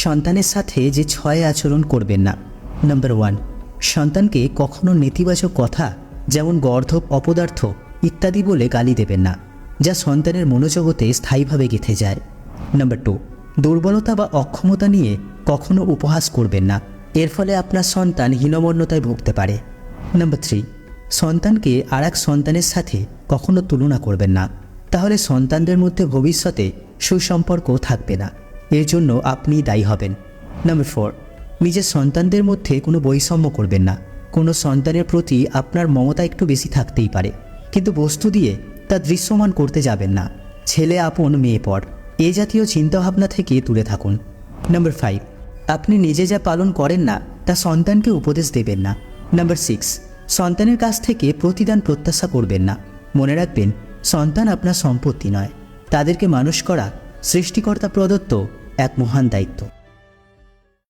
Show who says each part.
Speaker 1: সন্তানের সাথে যে ছয় আচরণ করবেন না। নাম্বার 1, সন্তানকে কখনো নেতিবাচক কথা যেমন গর্ধব অপদার্থ ইত্যাদি বলে গালি দেবেন না, যা সন্তানের মনোজগতে স্থায়ীভাবে গেঁথে যায়। নাম্বার 2, দুর্বলতা বা অক্ষমতা নিয়ে কখনো উপহাস করবেন না, এর ফলে আপনার সন্তান হীনমন্যতায় ভুগতে পারে। নাম্বার 3, সন্তানকে আর এক সন্তানের সাথে কখনো তুলনা করবেন না, তাহলে সন্তানদের মধ্যে ভবিষ্যতে সুসম্পর্ক থাকবে না, এর জন্য আপনি দায়ী হবেন। নাম্বার 4, নিজের সন্তানদের মধ্যে কোনো বৈষম্য করবেন না। কোনো সন্তানের প্রতি আপনার মমতা একটু বেশি থাকতেই পারে, কিন্তু বস্তু দিয়ে তা দৃশ্যমান করতে যাবেন না। ছেলে আপন মেয়ে পর, এ জাতীয় চিন্তাভাবনা থেকে দূরে থাকুন। নাম্বার 5, আপনি নিজে যা পালন করেন না তা সন্তানকে উপদেশ দেবেন না। নাম্বার 6, সন্তানের কাছ থেকে প্রতিদান প্রত্যাশা করবেন না। মনে রাখবেন, সন্তান আপনার সম্পত্তি নয়, তাদেরকে মানুষ করা সৃষ্টিকর্তা প্রদত্ত এক মহান দায়িত্ব।